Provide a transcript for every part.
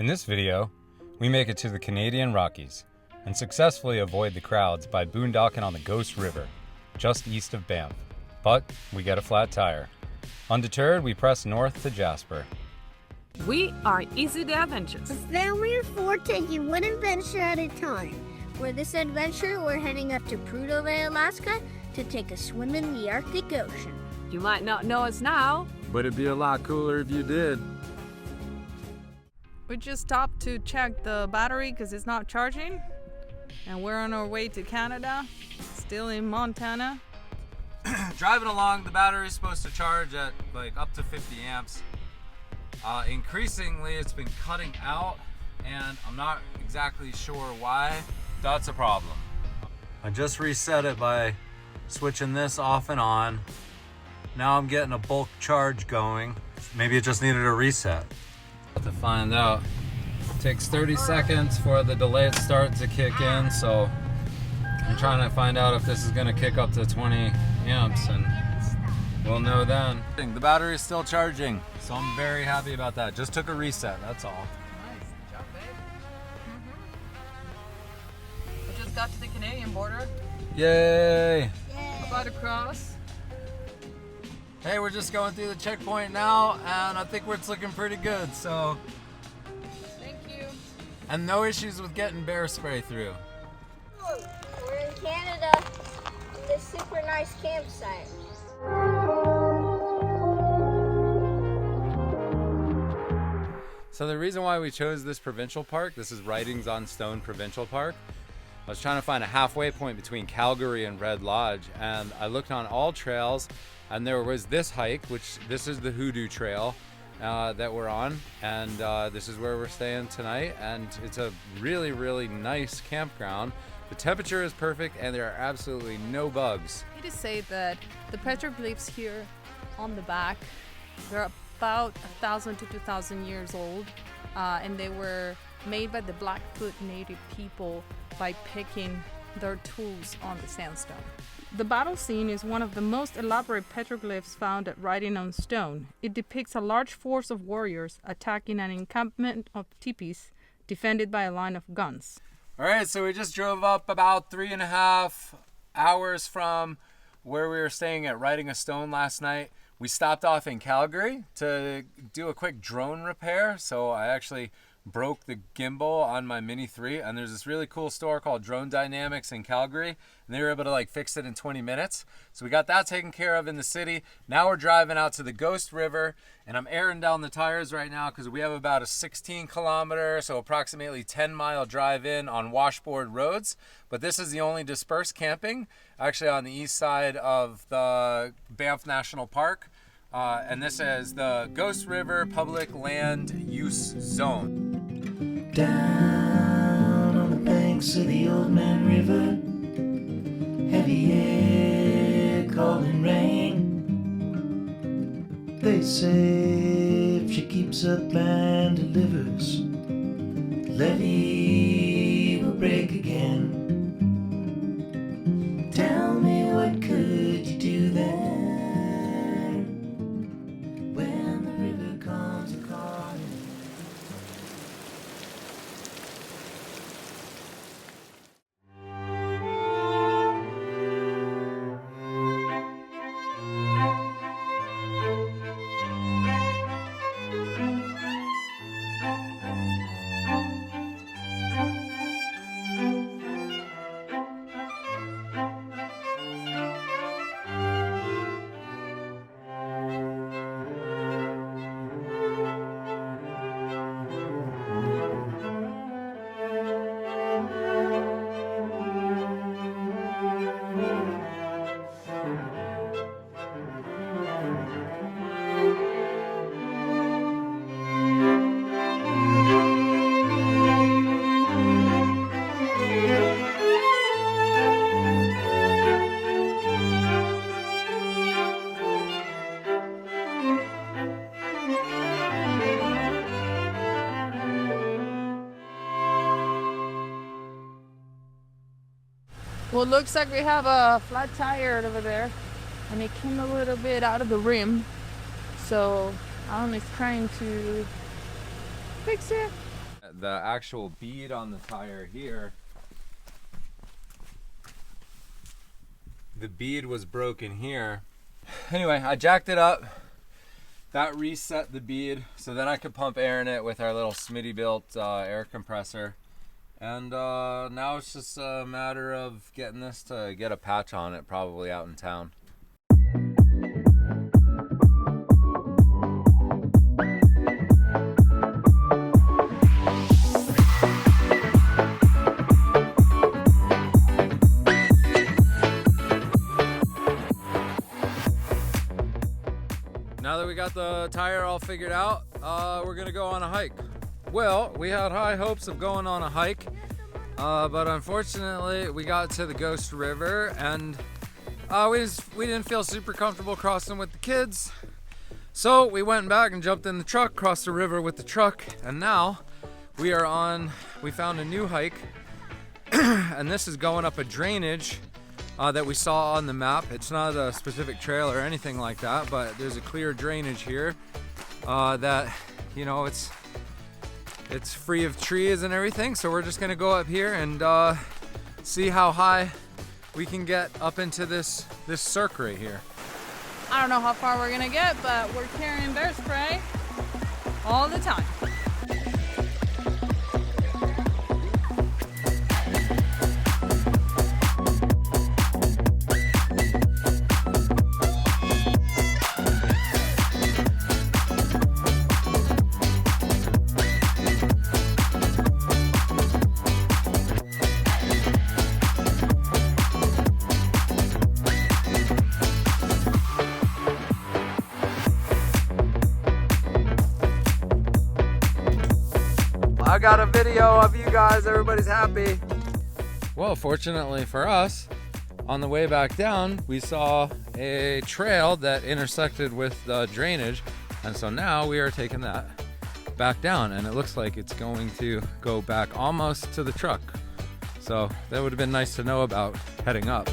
In this video, we make it to the Canadian Rockies and successfully avoid the crowds by boondocking on the Ghost River, just east of Banff. But we get a flat tire. Undeterred, we press north to Jasper. We are Easy Day Adventures. A family of four taking one adventure at a time. For this adventure, we're heading up to Prudhoe Bay, Alaska to take a swim in the Arctic Ocean. You might not know us now, but it'd be a lot cooler if you did. We just stopped to check the battery because it's not charging. And we're on our way to Canada, still in Montana. Driving along, the battery's supposed to charge at like up to 50 amps. Increasingly, it's been cutting out, and I'm not exactly sure why. That's a problem. I just reset it by switching this off and on. Now I'm getting a bulk charge going. Maybe it just needed a reset. To find out. It takes 30 seconds for the delayed start to kick in, so I'm trying to find out if this is going to kick up to 20 amps, and we'll know then. The battery is still charging, so I'm very happy about that. Just took a reset, that's all. Nice job, babe. We just got to the Canadian border. Yay! About to cross. Hey, we're just going through the checkpoint now, and I think it's looking pretty good, so. Thank you. And no issues with getting bear spray through. We're in Canada, in this super nice campsite. So the reason why we chose this provincial park, this is Writings on Stone Provincial Park. I was trying to find a halfway point between Calgary and Red Lodge, and I looked on all trails, and there was this hike, which this is the Hoodoo Trail that we're on, and this is where we're staying tonight, and it's a really, really nice campground. The temperature is perfect, and there are absolutely no bugs. I need to say that the petroglyphs here on the back, they're about 1,000 to 2,000 years old, and they were made by the Blackfoot Native people by picking their tools on the sandstone. The battle scene is one of the most elaborate petroglyphs found at Writing on Stone. It depicts a large force of warriors attacking an encampment of teepees defended by a line of guns. All right, so we just drove up about 3.5 hours from where we were staying at Writing a Stone last night. We stopped off in Calgary to do a quick drone repair. So I actually broke the gimbal on my Mini 3, and there's this really cool store called Drone Dynamics in Calgary, and they were able to fix it in 20 minutes. So we got that taken care of in the city. Now we're driving out to the Ghost River, and I'm airing down the tires right now because we have about a 16 kilometer, so approximately 10-mile drive in on washboard roads. But this is the only dispersed camping actually on the east side of the Banff National Park. And this is the Ghost River Public Land Use Zone. Down on the banks of the Old Man River, heavy air calling rain. They say if she keeps up and delivers, the levee will break again. Tell me, what could you do there? Well, it looks like we have a flat tire over there, and it came a little bit out of the rim. So Alan is trying to fix it. the actual bead on the tire here, the bead was broken here. Anyway, I jacked it up. That reset the bead, so then I could pump air in it with our little Smitty built air compressor. And now it's just a matter of getting this to get a patch on it, probably out in town. Now that we got the tire all figured out, we're gonna go on a hike. Well, we had high hopes of going on a hike, but unfortunately we got to the Ghost River and we didn't feel super comfortable crossing with the kids. So we went back and jumped in the truck, crossed the river with the truck, and now we found a new hike, and this is going up a drainage that we saw on the map. It's not a specific trail or anything like that, but there's a clear drainage here that, you know, it's free of trees and everything. So we're just gonna go up here and see how high we can get up into this cirque right here. I don't know how far we're gonna get, but we're carrying bear spray all the time. I got a video of you guys, everybody's happy. Well, fortunately for us, on the way back down, we saw a trail that intersected with the drainage, and so now we are taking that back down, and it looks like it's going to go back almost to the truck. So that would have been nice to know about heading up.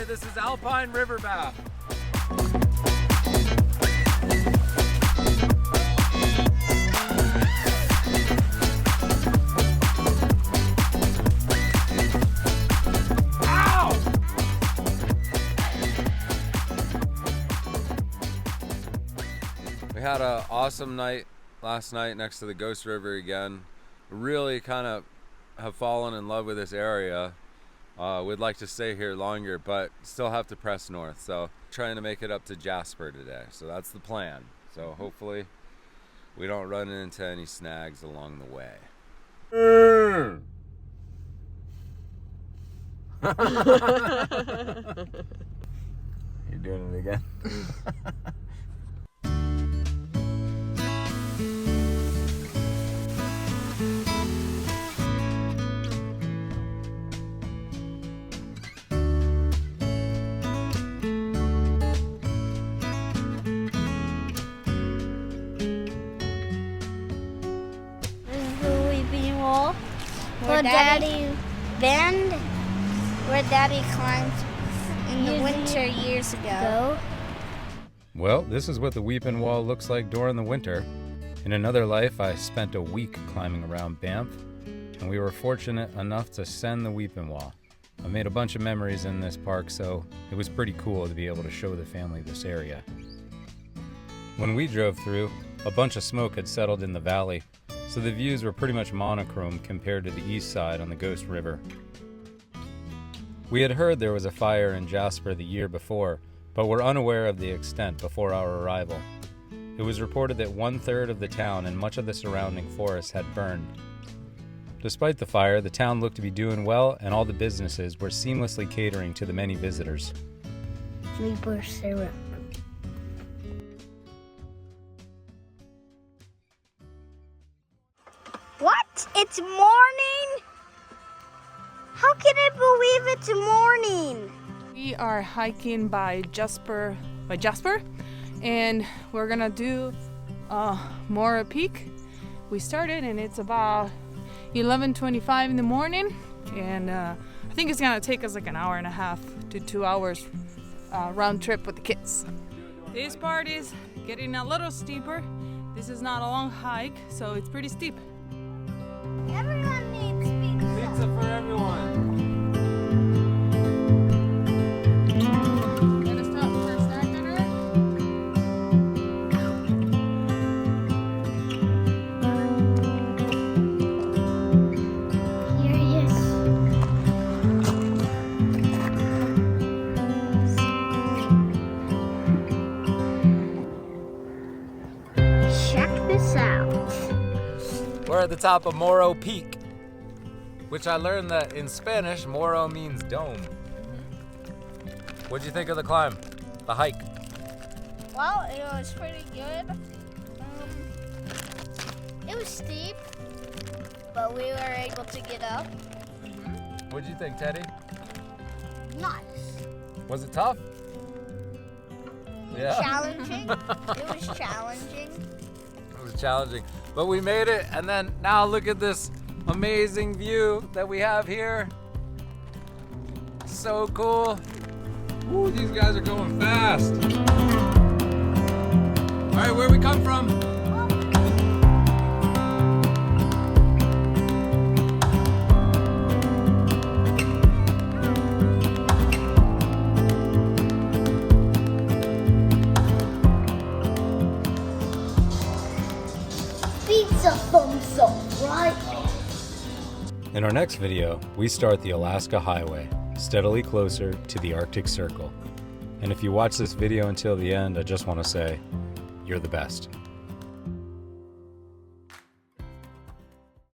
This is Alpine River Bath. Ow! We had an awesome night last night next to the Ghost River again. Really kind of have fallen in love with this area. We'd like to stay here longer, but still have to press north. So trying to make it up to Jasper today. So that's the plan. So hopefully we don't run into any snags along the way. You're doing it again. Where Daddy Bend, where Daddy climbed in the winter years ago. Well, this is what the Weeping Wall looks like during the winter. In another life, I spent a week climbing around Banff, and we were fortunate enough to ascend the Weeping Wall. I made a bunch of memories in this park, so it was pretty cool to be able to show the family this area. When we drove through, a bunch of smoke had settled in the valley, so the views were pretty much monochrome compared to the east side on the Ghost River. We had heard there was a fire in Jasper the year before, but were unaware of the extent before our arrival. It was reported that 1/3 of the town and much of the surrounding forest had burned. Despite the fire, the town looked to be doing well, and all the businesses were seamlessly catering to the many visitors. Maple syrup. What? It's morning? How can I believe it's morning? We are hiking by Jasper, and we're gonna do Morro Peak. We started and it's about 11:25 in the morning, and I think it's gonna take us like an hour and a half to 2 hours round trip with the kids. This part is getting a little steeper. This is not a long hike, so it's pretty steep. Everyone needs pizza. Pizza for everyone. Gonna stop for a snack dinner? Here he is. Check this out. We're at the top of Morro Peak, which I learned that in Spanish, Morro means dome. What'd you think of the climb? The hike? Well, it was pretty good. It was steep, but we were able to get up. What'd you think, Teddy? Nice. Was it tough? Yeah. Challenging. It was challenging. It was challenging, but we made it, and then now look at this amazing view that we have here. So cool. Ooh, these guys are going fast. All right, where we come from? Pizza thumbs up, right? In our next video, we start the Alaska Highway, steadily closer to the Arctic Circle. And if you watch this video until the end, I just want to say, you're the best.